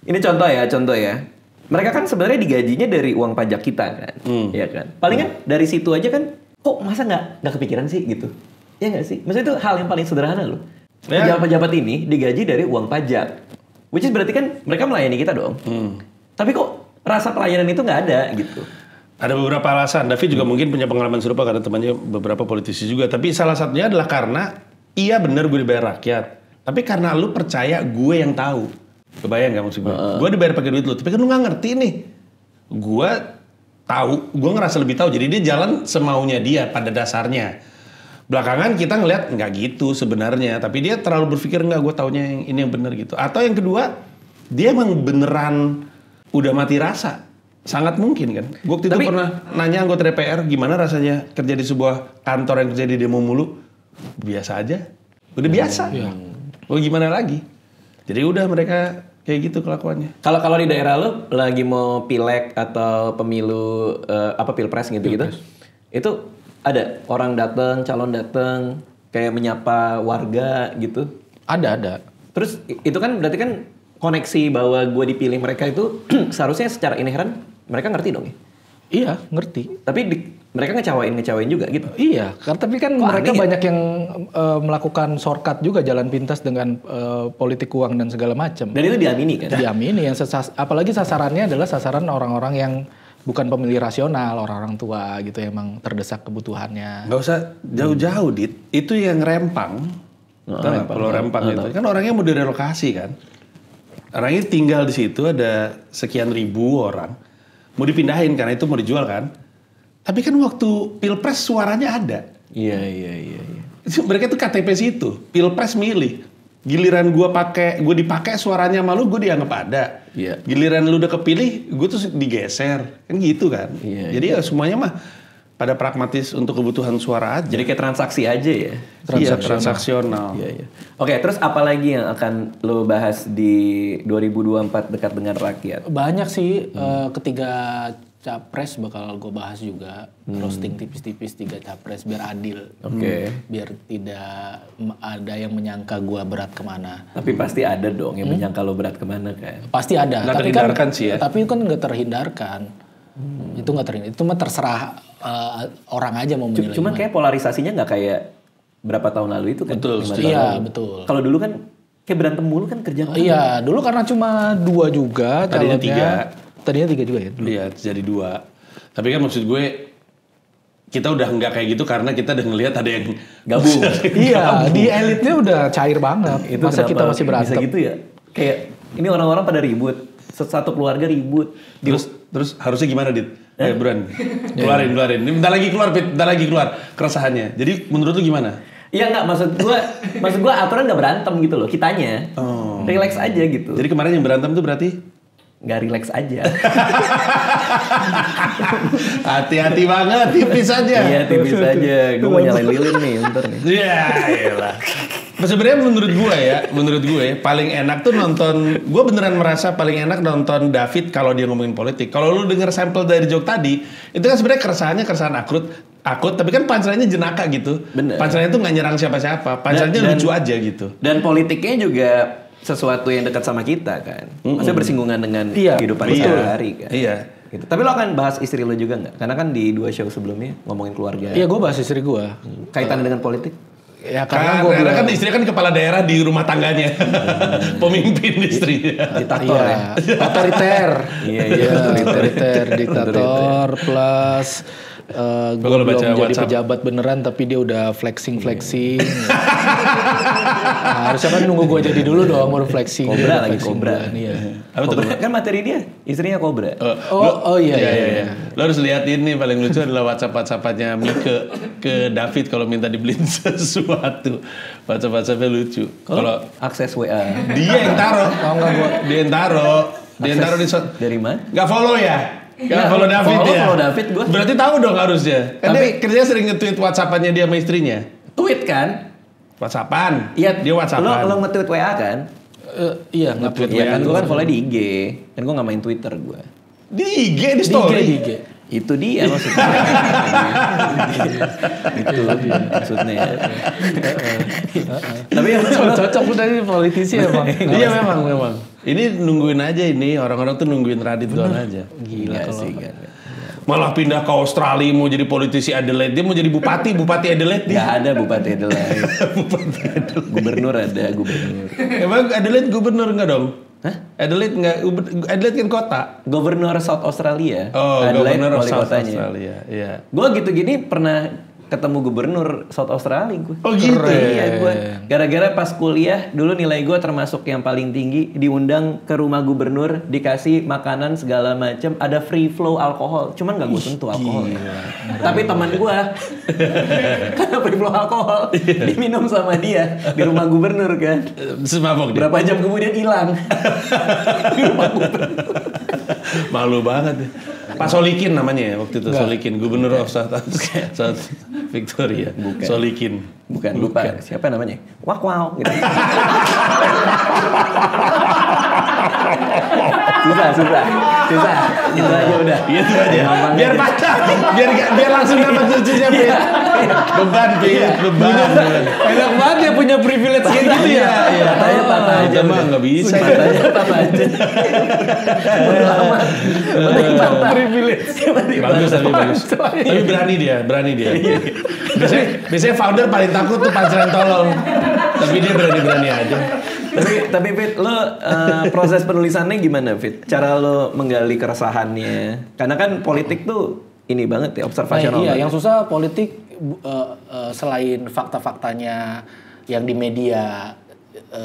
A: ini contoh ya. Mereka kan sebenarnya digajinya dari uang pajak kita kan, ya kan. Palingan dari situ aja kan, kok masa nggak kepikiran sih gitu. Ya nggak sih? Maksudnya itu hal yang paling sederhana loh. Pejabat-pejabat ini digaji dari uang pajak. Which is berarti kan mereka melayani kita dong. Tapi kok rasa pelayanan itu nggak ada gitu.
C: Ada beberapa alasan. David juga mungkin punya pengalaman serupa karena temannya beberapa politisi juga. Tapi salah satunya adalah karena iya benar gue dibayar rakyat. Tapi karena lu percaya gue yang tahu. Kebayang nggak maksud gue? Gue dibayar pakai duit lu. Tapi kan lu nggak ngerti nih. Gue tahu, gue ngerasa lebih tahu. Jadi dia jalan semaunya dia pada dasarnya. Belakangan kita ngeliat nggak gitu sebenarnya, tapi dia terlalu berpikir nggak, gue taunya yang ini yang benar gitu. Atau yang kedua, dia emang beneran udah mati rasa. Sangat mungkin kan. Gue waktu itu pernah nanya anggota DPR, gimana rasanya kerja di sebuah kantor yang kerja di demo mulu? Biasa aja. Udah biasa. Oh gimana lagi? Jadi udah mereka kayak gitu kelakuannya.
A: Kalau di daerah lo lagi mau pileg atau pemilu pilpres gitu-gitu, itu ada orang datang, calon datang kayak menyapa warga gitu?
B: Ada.
A: Terus itu kan berarti kan koneksi bahwa gue dipilih mereka itu seharusnya secara inherent mereka ngerti dong ya?
B: Iya, ngerti.
A: Tapi mereka ngecewain juga gitu?
B: Iya, tapi kan mereka banyak yang melakukan shortcut juga jalan pintas dengan politik uang dan segala macam.
A: Dan itu diamini kan?
B: Diamini, apalagi sasarannya adalah sasaran orang-orang yang bukan pemilih rasional, orang-orang tua gitu emang terdesak kebutuhannya.
C: Gak usah jauh-jauh, Dit. Itu yang Rempang. Pulau Rempang itu kan orangnya mau direlokasi kan. Orangnya tinggal di situ ada sekian ribu orang. Mau dipindahin karena itu mau dijual kan. Tapi kan waktu pilpres suaranya ada.
A: Iya.
C: Mereka tuh KTP situ, pilpres milih. Giliran gue dipakai suaranya malu, gue dianggap ada.
A: Iya.
C: Giliran lu udah kepilih, gue tuh digeser. Kan gitu kan.
A: Iya,
C: Jadi ya semuanya mah pada pragmatis untuk kebutuhan suara aja.
A: Jadi kayak transaksi aja ya?
C: Iya, transaksional.
A: Iya. Oke, terus apa lagi yang akan lo bahas di 2024 dekat dengan rakyat?
B: Banyak sih, ketiga capres bakal gue bahas juga. Roasting tipis-tipis 3 capres biar adil.
A: Oke.
B: Biar tidak ada yang menyangka gue berat kemana.
A: Tapi pasti ada dong yang menyangka lo berat kemana kan?
B: Pasti ada.
C: Nggak
B: tapi
C: terhindarkan sih ya.
B: Tapi kan nggak terhindarkan. Itu nggak terhindarkan. Itu mah terserah orang aja mau menilai.
A: Cuman kayak polarisasinya nggak kayak berapa tahun lalu itu kan?
C: Betul.
B: Iya, betul.
A: Kalau dulu kan kayak berantem mulu kan kerja.
B: Iya, dulu karena cuma 2 juga
C: Tadinya
B: calonnya. Tadinya 3 juga ya?
C: Iya, jadi 2. Tapi kan maksud gue, kita udah nggak kayak gitu karena kita udah ngelihat ada yang
A: Gabung.
B: Iya, di elitnya udah cair banget.
A: Itu
B: Masa kita masih berantem?
A: bisa gitu ya? Kayak ini orang-orang pada ribut. Satu keluarga ribut.
C: Terus harusnya gimana, Dit? Ayo buruan. Keluarin. Ini bentar lagi keluar, Pit. Bentar lagi keluar keresahannya. Jadi menurut lu gimana?
A: Iya enggak, maksud gua aturan nggak berantem gitu loh, kitanya. Relax aja gitu.
C: Jadi kemarin yang berantem tuh berarti
A: nggak relax aja.
C: hati-hati banget, tipis aja.
A: Iya, tipis aja. Gue mau nyalain lilin nih, bentar nih.
C: Iya, iyalah. Sebenarnya menurut gue paling enak tuh nonton. Gue beneran merasa paling enak nonton David kalau dia ngomongin politik. Kalau lu denger sampel dari joke tadi, itu kan sebenarnya keresahan akut, tapi kan punchline-nya jenaka gitu.
A: Bener.
C: Punchline-nya tuh nggak nyerang siapa-siapa. Punchline-nya lucu aja gitu.
A: Dan politiknya juga sesuatu yang dekat sama kita kan. Maksudnya bersinggungan dengan kehidupan sehari-hari kan.
C: Iya.
A: Gitu. Tapi lo akan bahas istri lo juga nggak? Karena kan di 2 show sebelumnya ngomongin keluarga.
B: Iya, gue bahas istri gue.
A: Kaitannya dengan politik?
B: Ya
C: Karena kan istrinya kan kepala daerah di rumah tangganya. Pemimpin istrinya.
A: Diktator ya?
B: Otoriter.
A: Iya.
B: Otoriter, diktator plus gue
C: Kalau
B: belum
C: baca
B: jadi
C: WhatsApp.
B: pejabat beneran tapi dia udah flexing. Nah, harusnya kan nunggu gue jadi dulu dong baru flexing.
A: Kobra
B: Dia
A: lagi,
B: flexing
A: kobra.
B: duluan, iya.
A: Kobra. Kan materi dia, istrinya kobra.
B: Iya.
C: Lo harus lihat ini paling lucu adalah WhatsApp-WhatsAppnya Mike ke David kalau minta dibeliin sesuatu. WhatsApp-WhatsAppnya lucu.
A: Kalau akses WA.
C: Dia yang taruh. Dia yang taruh di
A: Dari mana?
C: Gak follow ya? Gak
A: Nggak,
C: follow David ya?
A: follow David gua.
C: Berarti tahu dong harusnya. Kan dia kerjanya sering nge-tweet WhatsApp-annya dia sama istrinya.
A: Tweet kan?
C: WhatsApp-an.
A: Iya.
C: Dia WhatsApp-an.
A: Lo nge-tweet WA kan?
B: Iya, nge-tweet
A: Iya kan, gue kan follow di IG. Kan gue gak main Twitter gue.
C: Di IG, di story.
B: di IG.
A: Itu dia maksudnya. Itu maksudnya. Tapi yang
B: Cocok lu dari politisi emang.
C: Iya memang. Ini nungguin aja ini. Orang-orang tuh nungguin Radit doang aja.
A: gila sih kan.
C: Malah pindah ke Australia mau jadi politisi Adelaide. Dia mau jadi bupati Adelaide dia.
A: Gak ada Bupati Adelaide. Gubernur ada, gubernur.
C: Emang Adelaide gubernur enggak dong? Hah? Adelaide enggak, Adelaide kan kota.
A: Gubernur South Australia.
C: Oh,
A: Adelaide
C: Governor of
A: wali
C: South
A: kotanya.
C: Australia. Iya.
A: Gue gitu gini pernah ketemu gubernur South Australia gue.
C: Oh gitu?
A: Iya gue. Gara-gara pas kuliah dulu nilai gue termasuk yang paling tinggi, diundang ke rumah gubernur, dikasih makanan segala macam, ada free flow alkohol. Cuman nggak gue sentuh alkohol. Tapi teman gue karena free flow alkohol diminum sama dia di rumah gubernur kan.
C: Terus mabok dia?
A: Berapa jam kemudian hilang. Di rumah gubernur.
C: Malu banget ya. Pak Solikin namanya ya waktu itu. Solikin, Gubernur of South Victoria.
A: Bukan.
C: Solikin.
A: Bukan, lupa. Siapa namanya? Wow gitu. Susah. Itu aja udah.
C: Itu aja. Biar patah. Biar langsung dapat cucunya, Pit. Beban.
B: Enak banget ya punya privilege kayak gitu ya.
C: Iya.
A: Katanya patah aja
C: mah nggak bisa.
A: Katanya patah aja.
B: Privilege.
C: Bagus. Tapi berani dia. Biasanya founder paling takut tuh panceran tolol. Tapi dia berani aja.
A: Tapi Fit, lo proses penulisannya gimana Fit? Cara lo menggali keresahannya? Karena kan politik tuh ini banget ya, observasional.
B: Iya, yang susah politik selain fakta-faktanya yang di media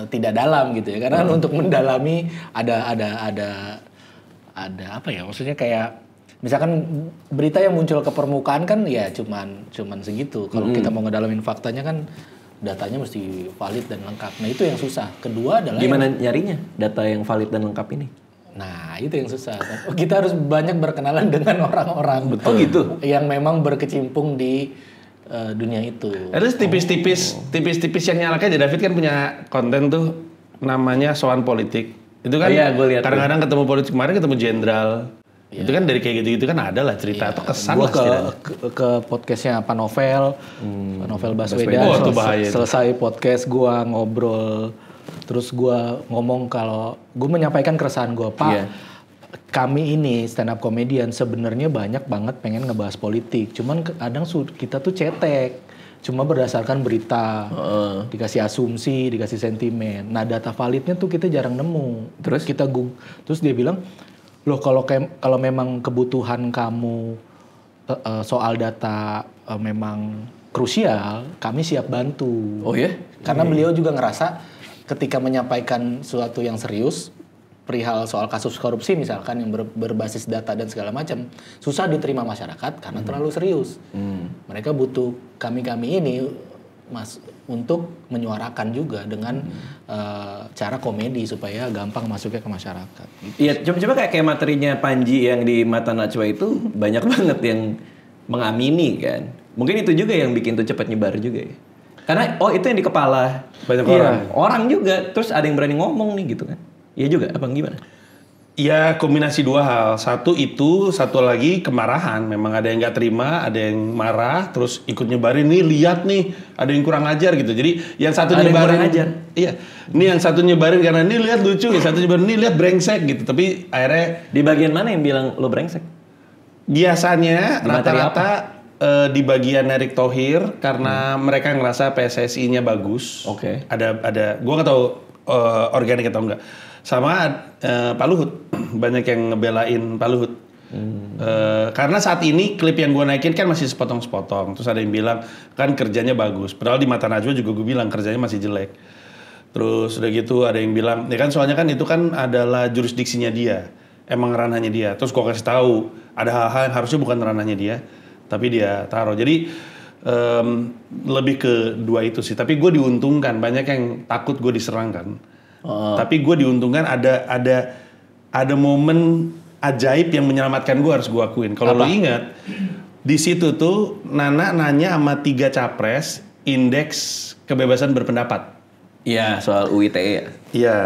B: tidak dalam gitu ya. Karena untuk mendalami ada apa ya? Maksudnya kayak misalkan berita yang muncul ke permukaan kan ya cuman segitu. Kalau kita mau ngedalamin faktanya kan datanya mesti valid dan lengkap. Nah itu yang susah. Kedua adalah
A: gimana nyarinya data yang valid dan lengkap ini?
B: Nah itu yang susah. Kita harus banyak berkenalan dengan orang-orang
A: gitu.
B: yang memang berkecimpung di dunia itu.
C: Terus tipis-tipis yang nyalakan aja. David kan punya konten tuh namanya Soal Politik. Itu kan
A: gua lihat
C: kadang-kadang ketemu politik, kemarin ketemu jenderal. Itu kan dari kayak gitu-gitu kan ada lah cerita atau kesan
B: Gua
C: lah
B: ke podcastnya Pak Novel, Pak Novel Baswedan.
C: itu bahaya
B: Selesai podcast gua ngobrol, terus gua ngomong kalau gua menyampaikan keresahan gua, Pak. Kami ini stand up comedian sebenarnya banyak banget pengen ngebahas politik, cuman kadang kita tuh cetek. Cuma berdasarkan berita, dikasih asumsi, dikasih sentimen. Nah data validnya tuh kita jarang nemu. Terus dia bilang, loh kalau memang kebutuhan kamu soal data memang krusial, kami siap bantu.
A: Oh ya?
B: Karena beliau juga ngerasa ketika menyampaikan sesuatu yang serius, perihal soal kasus korupsi misalkan yang berbasis data dan segala macam, susah diterima masyarakat karena terlalu serius. Mereka butuh kami ini untuk menyuarakan juga dengan cara komedi supaya gampang masuknya ke masyarakat.
A: Iya, coba kayak materinya Panji yang di Mata Najwa itu banyak banget yang mengamini kan. Mungkin itu juga yang bikin tuh cepat nyebar juga ya. Karena itu yang di kepala
C: banyak
A: orang juga, terus ada yang berani ngomong nih gitu kan. Iya juga, apa gimana?
C: Ya kombinasi dua hal. Satu lagi kemarahan. Memang ada yang nggak terima, ada yang marah, terus ikut nyebarin nih, lihat nih, ada yang kurang ajar gitu. Jadi yang satu
A: ada
C: nyebarin,
A: yang kurang ajar.
C: Iya. Ini yang satu nyebarin karena ini lihat lucu, yang satu nyebarin ini lihat brengsek gitu. Tapi akhirnya
A: di bagian mana yang bilang lo brengsek?
C: Biasanya rata-rata di bagian Erick Thohir karena mereka ngerasa PSSI-nya bagus.
A: Oke.
C: Ada, gua nggak tahu organik atau enggak. Sama Pak Luhut, banyak yang ngebelain Pak Luhut. Karena saat ini klip yang gue naikin kan masih sepotong-sepotong. Terus ada yang bilang kan kerjanya bagus. Padahal di Mata Najwa juga gue bilang kerjanya masih jelek. Terus udah gitu ada yang bilang, ya kan soalnya kan itu kan adalah jurisdiksinya dia. Emang ranahnya dia. Terus gue kasih tahu ada hal-hal yang harusnya bukan ranahnya dia, tapi dia taruh. Jadi lebih ke dua itu sih. Tapi gue diuntungkan, banyak yang takut gue diserang kan. Tapi gue diuntungkan ada momen ajaib yang menyelamatkan gue, harus gue akuin. Kalau lo ingat di situ tuh Nana nanya sama 3 capres indeks kebebasan berpendapat.
A: Iya, soal UITE ya.
C: Iya.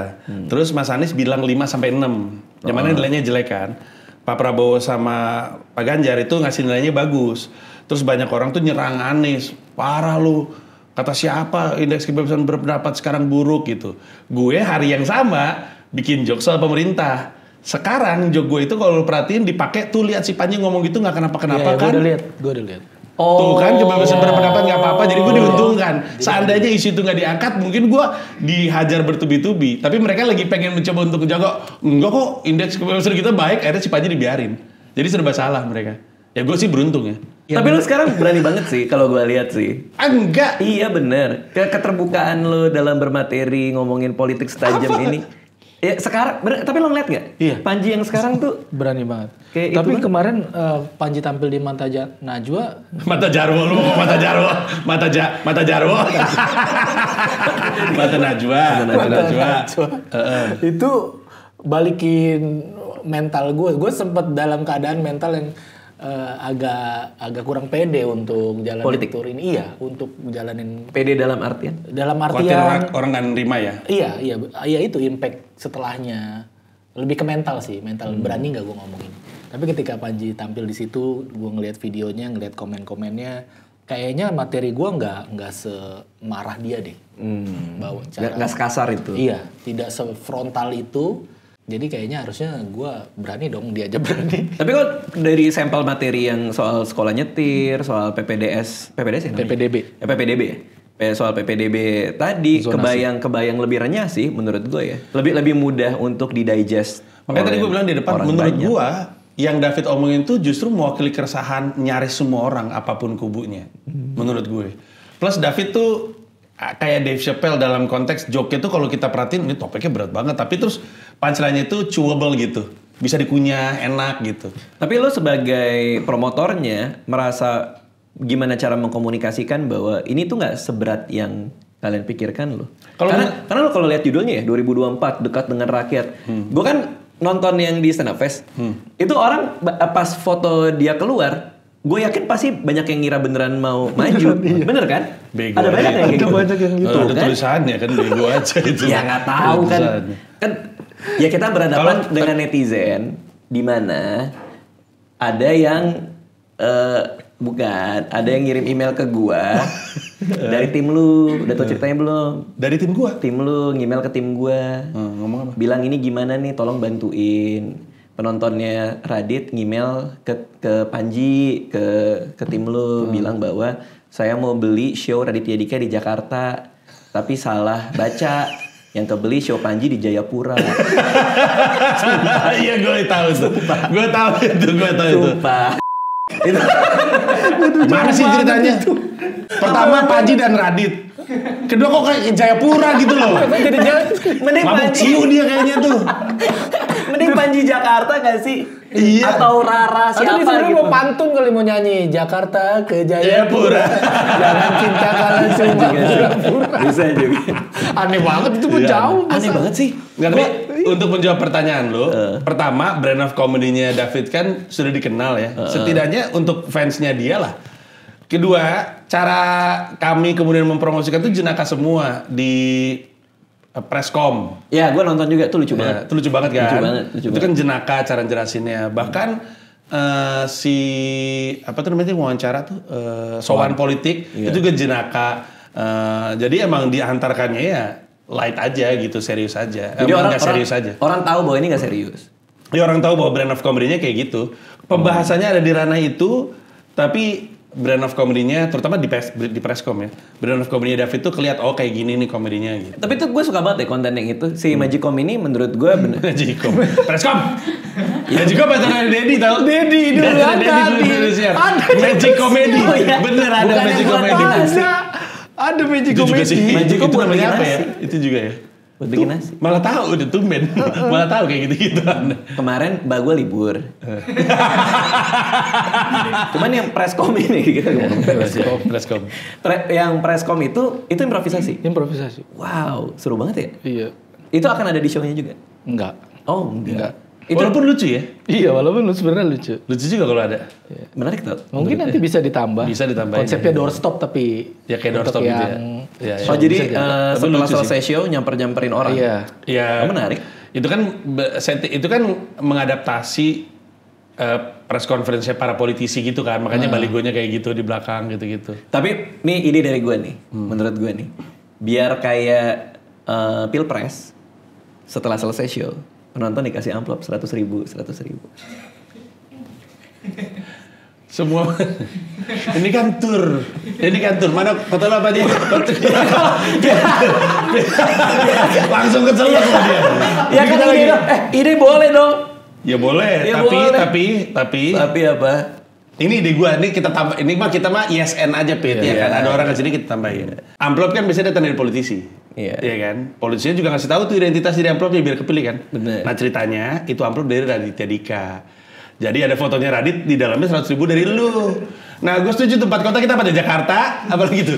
C: Terus Mas Anies bilang 5 sampai 6. Yang mana nilainya jelek kan. Pak Prabowo sama Pak Ganjar itu ngasih nilainya bagus. Terus banyak orang tuh nyerang Anies. Parah lu. Kata siapa indeks kebebasan berpendapat sekarang buruk gitu. Gue hari yang sama bikin joke soal pemerintah. Sekarang joke gue itu kalau lu perhatiin dipakai tuh, lihat si Panji ngomong gitu nggak kenapa-kenapa kan.
B: Gue udah lihat.
C: Tuh kan kebebasan berpendapat nggak apa-apa, jadi gue diuntungkan. Seandainya isu itu nggak diangkat, mungkin gue dihajar bertubi-tubi. Tapi mereka lagi pengen mencoba untuk menjaga, enggak kok indeks kebebasan kita baik, akhirnya si Panji dibiarin. Jadi serba salah mereka. Ya gue sih beruntung ya.
A: Tapi lu sekarang berani banget sih kalau gue lihat sih.
C: Enggak.
A: Iya bener. Keterbukaan lu dalam bermateri ngomongin politik setajam ini. Ya sekarang, tapi lo ngeliat gak?
C: Iya.
A: Panji yang sekarang tuh
B: Berani banget.
A: Kayak
B: Tapi
A: itu kan?
B: kemarin Panji tampil di Mata Najwa.
C: Mata Jarwo, lu mau Mata Jarwo. Mata Jarwo. Mata Najwa.
B: Itu balikin mental gue. Gue sempet dalam keadaan mental yang agak kurang pede untuk jalanin
A: Politik?
B: tur ini. Iya, untuk jalanin
A: PD dalam artian.
B: dalam
C: Khawatir
B: artian
C: orang nggak nerima ya.
B: iya itu impact setelahnya. Lebih ke mental sih, mental berani nggak gue ngomongin. Tapi ketika Panji tampil di situ, gue ngelihat videonya, ngelihat komen-komennya, kayaknya materi gue nggak semarah dia deh. Bawa
A: Nggak sekasar itu.
B: Iya, tidak sefrontal itu. Jadi kayaknya harusnya gue berani dong, dia aja berani.
A: Tapi kok dari sampel materi yang soal sekolah nyetir, soal PPDS ya namanya?
B: PPDB.
A: PPDB ya? Soal PPDB tadi kebayang lebih renyah sih menurut gue ya. Lebih mudah untuk didigest.
C: Makanya tadi gue bilang di depan, menurut gue yang David omongin tuh justru mewakili keresahan nyaris semua orang apapun kubunya. Menurut gue. Plus David tuh kayak Dave Chappelle dalam konteks joke-nya tuh kalau kita perhatiin ini topiknya berat banget, tapi terus punchline-nya itu chewable gitu. Bisa dikunyah, enak gitu. Tapi
A: lo sebagai promotornya merasa gimana cara mengkomunikasikan bahwa ini tuh nggak seberat yang kalian pikirkan lo? Karena lo kalau lihat judulnya ya 2024 dekat dengan rakyat. Gue kan nonton yang di Stand Up Fest. Itu orang pas foto dia keluar, gue yakin pasti banyak yang ngira beneran mau maju. Bener kan?
C: Bego
A: ada banyak
C: aja.
A: yang gitu.
B: Banyak yang gitu.
C: Ada
A: kan?
C: tulisannya kan bego aja itu.
A: Ya nggak tahu kan. Kan ya kita berhadapan dengan netizen di mana ada yang ada yang ngirim email ke gua dari tim lu. Udah tau ceritanya belum?
C: Dari tim gua.
A: Tim lu ngemail ke tim gua.
C: Ngomong apa?
A: Bilang ini gimana nih, tolong bantuin. Penontonnya Radit ngemail ke Panji, ke tim lu, bilang bahwa saya mau beli show Raditya Dika di Jakarta, tapi salah baca. Yang kebeli show Panji di Jayapura.
C: Iya gue tahu tuh. Gue tahu itu.
A: Sumpah. Itu
C: Mana sih ceritanya? Pertama Panji dan Radit. Kedua kok kayak Jayapura gitu loh.
A: mending
C: Mabuk
A: Panji,
C: ciu dia kayaknya tuh.
A: mending Panji Jakarta gak sih?
C: Iya.
A: Atau Rara
B: Atau
A: siapa
B: sebenarnya
A: gitu?
B: mau pantun kali mau nyanyi Jakarta ke Jayapura. Jangan cinta kalian semua pura-pura.
A: Bisa juga.
B: Aneh banget itu pun
C: Iya,
B: jauh.
A: Aneh banget sih.
C: Nggak, tapi untuk menjawab pertanyaan lo, pertama brand of comedy-nya David kan sudah dikenal ya. Setidaknya untuk fansnya dia lah. Kedua, cara kami kemudian mempromosikan itu jenaka semua di Presscom.
A: Ya, gue nonton juga tuh lucu banget.
C: Itu lucu banget kan?
A: Lucu
C: Itu kan jenaka cara jelasinnya. Bahkan si apa tuh namanya wawancara tuh sowan politik itu juga jenaka. Jadi emang diantarkannya ya light aja gitu, serius aja.
A: Jadi orang
C: serius aja.
A: Orang tahu bahwa ini nggak serius.
C: Ya orang tahu bahwa brand of comedy-nya kayak gitu. Pembahasannya ada di ranah itu, tapi brand of comedy-nya terutama di Presscom ya. Brand of comedy-nya David tuh kelihatan oh kayak gini nih komedinya gitu.
A: Tapi tuh gue suka banget deh konten yang itu. Si Magicom ini menurut gue bener.
C: Magicom. Presscom. Magicom pacarnya Dedi tau? Dedi dulu ada. Magic Comedy.
A: Oh, iya.
C: Bener ada
A: Bukan
C: Magic
A: yang gua
C: Comedy.
A: tahu.
C: Ada Magic
A: Itu juga
C: Comedy.
A: sih. Magicom
C: Itu
A: buat
C: namanya
A: bikin
C: apa ya?
A: nasi.
C: Itu juga ya.
A: Buat bikin nasi.
C: Malah tahu udah tumben. Malah tahu kayak gitu-gitu.
A: Kemarin mbak gue libur. Cuman yang Presscom ini kita ngomong.
C: Presscom.
A: Yang Presscom itu improvisasi.
B: Improvisasi.
A: Wow, seru banget ya.
B: Iya.
A: Itu akan ada di show-nya juga.
B: Enggak.
A: Oh, enggak.
C: Walaupun lucu ya.
B: Iya, walaupun lu sebenarnya lucu.
C: Lucu juga kalau ada.
A: Menarik tuh.
B: Mungkin nanti bisa ditambah.
C: Bisa ditambahin.
B: Konsepnya doorstop tapi
C: Ya kayak
B: untuk
C: doorstop gitu ya.
B: yang
C: Iya, iya.
A: Oh jadi setelah
C: lucu
A: selesai show nyamperin orang.
B: Iya.
C: Ya,
A: Oh, menarik.
C: Itu kan mengadaptasi press conference-nya para politisi gitu kan. Makanya baligonya kayak gitu di belakang gitu-gitu.
A: Tapi nih ide dari gue nih, menurut gue nih, biar kayak pilpres setelah selesai show penonton dikasih amplop 100.000.
C: Semua ini kan tur. Mana foto lo apa dia? Langsung kecelak sama dia.
A: Ya kan ide dong. Ide boleh dong.
C: Ya boleh,
A: Ya
C: tapi
A: boleh.
C: tapi
A: Tapi apa?
C: Ini ide gua, ini kita tambah, ini mah kita mah ISN aja Pit, ya kan? Ada orang kesini kita tambahin. Amplop kan biasanya datang dari politisi.
A: Iya.
C: Iya kan? Politisinya juga ngasih tahu tuh identitas dari amplopnya biar kepilih kan.
A: Bener.
C: Nah ceritanya itu amplop dari Raditya Dika. Jadi ada fotonya Radit di dalamnya 100.000 dari lu. Nah gue setuju tuh 4 kota kita pada Jakarta, apa gitu?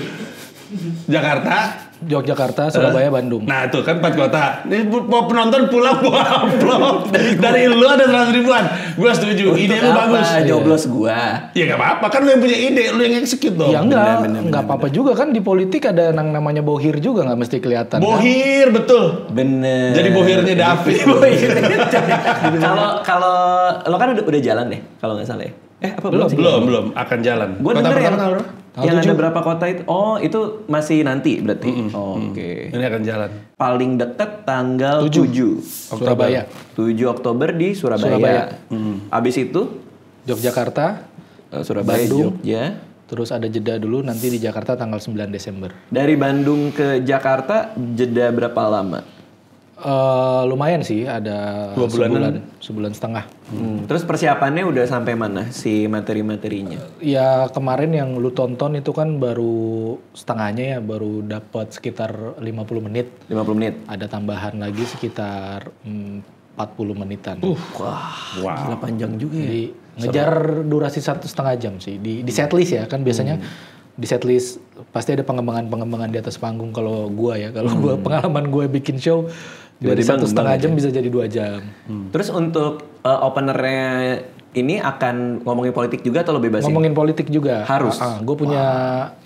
C: Jakarta,
B: Yogyakarta, Surabaya, Bandung.
C: nah tuh kan 4 kota. Ini mau penonton pulang bawa amplop. Dari lu ada 100.000-an. Gue setuju. Ide lu bagus.
A: Nyoblos gua.
C: Ya gak apa-apa kan lu yang punya ide, lu yang execute dong.
B: Ya enggak apa-apa juga kan di politik ada yang namanya bohir juga nggak mesti kelihatan.
C: Bohir, betul.
A: Bener.
C: Jadi bohirnya David.
A: Kalau lo kan udah jalan deh kalau nggak salah ya. Apa sih?
C: Belum akan jalan.
A: Gue
C: Kota
A: denger
C: pertama
A: yang
C: tanggal berapa?
A: yang ada berapa kota itu. Oh itu masih nanti berarti. Oke.
C: Ini akan jalan.
A: Paling deket tanggal 7
B: Surabaya.
A: 7 Oktober di Surabaya. Abis itu
B: Yogyakarta,
A: Surabaya,
B: Bandung.
A: Jogja.
B: terus ada jeda dulu nanti di Jakarta tanggal 9 Desember.
A: Dari Bandung ke Jakarta jeda berapa lama?
B: Lumayan sih, ada
C: 2 bulanan.
B: sebulan setengah.
A: Terus persiapannya udah sampai mana si materi-materinya?
B: Ya kemarin yang lu tonton itu kan baru setengahnya ya, baru dapat sekitar 50 menit.
A: 50 menit.
B: Ada tambahan lagi sekitar 40 menitan.
A: Wah, gila panjang juga ya.
B: Jadi ngejar durasi 1,5 jam sih di setlist ya kan biasanya di setlist pasti ada pengembangan di atas panggung kalau gua ya kalau pengalaman gue bikin show dari 1,5 jam bisa jadi 2 jam.
A: Terus untuk openernya ini akan ngomongin politik juga atau lo bebasin?
B: Ngomongin politik juga.
A: Harus.
B: Gue punya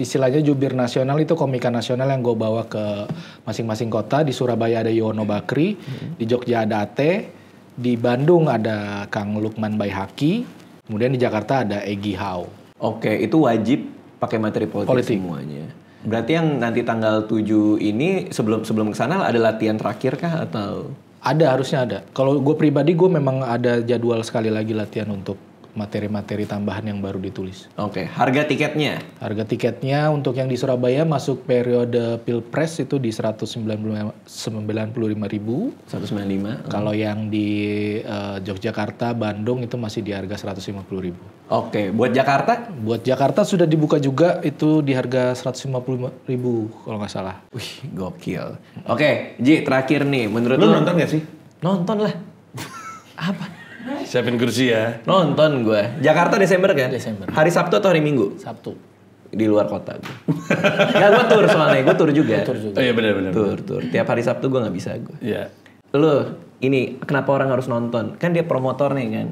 B: istilahnya jubir nasional itu komika nasional yang gue bawa ke masing-masing kota. Di Surabaya ada Yono Bakri, di Jogja ada Ate, di Bandung ada Kang Lukman Baihaki, kemudian di Jakarta ada Egy Hau.
A: Oke, itu wajib pakai materi politik semuanya. Berarti yang nanti tanggal 7 ini sebelum kesana ada latihan terakhir kah atau?
B: Ada, harusnya ada. Kalau gue pribadi gue memang ada jadwal sekali lagi latihan untuk materi-materi tambahan yang baru ditulis.
A: Oke, harga tiketnya?
B: Harga tiketnya untuk yang di Surabaya masuk periode Pilpres itu di 195.000.
A: 195.
B: Kalau yang di Yogyakarta, Bandung itu masih di harga 150.000.
A: Oke, buat Jakarta?
B: Buat Jakarta sudah dibuka juga itu di harga 150.000 kalau nggak salah.
A: Wih, gokil. Oke, Ji, terakhir nih, menurut
C: Lu
A: lo
C: nonton gak sih?
A: Nonton lah. Apa?
C: Siapin kursi ya.
A: Nonton gue. Jakarta Desember kan?
B: Desember.
A: Hari Sabtu atau hari Minggu?
B: Sabtu.
A: Di luar kota gue. Gak, gue tur soalnya. Gue tur juga.
C: Oh iya benar-benar.
A: Tur. Tiap hari Sabtu gue gak bisa gue.
C: Iya.
A: Lo, ini kenapa orang harus nonton? Kan dia promotor nih kan.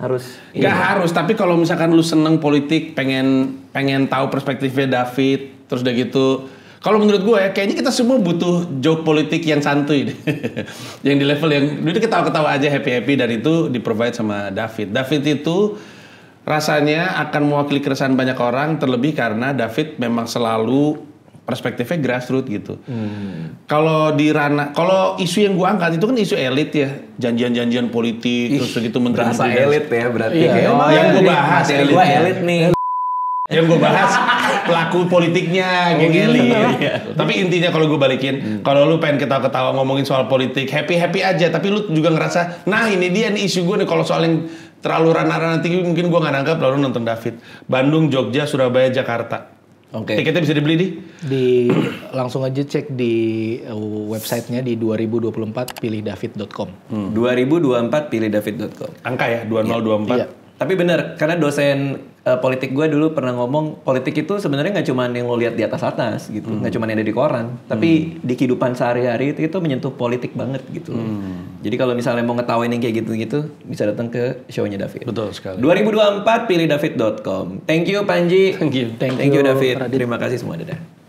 A: Harus.
C: Gak harus, tapi kalau misalkan lu seneng politik, pengen tahu perspektifnya David, terus udah gitu. Kalau menurut gue ya, kayaknya kita semua butuh joke politik yang santuy deh. Yang di level yang itu ketawa-ketawa aja, happy-happy, dan itu di-provide sama David. David itu rasanya akan mewakili keresahan banyak orang, terlebih karena David memang selalu perspektifnya grassroots gitu. Kalau isu yang gue angkat itu kan isu elit ya, janjian-janjian politik, terus begitu menteri
A: Berasa elit ya berarti.
B: Iya,
A: Kayak,
B: emang
C: yang gue bahas
A: materi gue elit nih.
C: Yang gue bahas pelaku politiknya, geng elit. Tapi intinya kalau gue balikin, kalau lu pengen ketawa-ketawa ngomongin soal politik, happy-happy aja. Tapi lu juga ngerasa, nah ini dia nih isu gue nih. Kalau soal yang terlalu ranah-ranah tinggi mungkin gue nggak nangkap, lalu nonton David. Bandung, Jogja, Surabaya, Jakarta.
A: Oke.
C: Tiketnya bisa dibeli
B: Langsung aja cek di websitenya di 2024 pilihdavid.com.
A: 2024 pilihdavid.com.
C: angka ya 2024.
B: Iya.
A: Tapi benar, karena dosen politik gue dulu pernah ngomong, politik itu sebenarnya nggak cuma yang lo lihat di atas gitu, nggak cuma yang ada di koran, tapi di kehidupan sehari-hari itu menyentuh politik banget gitu. Jadi kalau misalnya mau ngetawain yang kayak gitu-gitu, bisa datang ke show-nya David.
C: Betul sekali.
A: 2024 pilihdavid.com. Thank you Panji.
B: Thank you.
A: Thank you David.
B: Radit.
A: Terima kasih semua, dadah.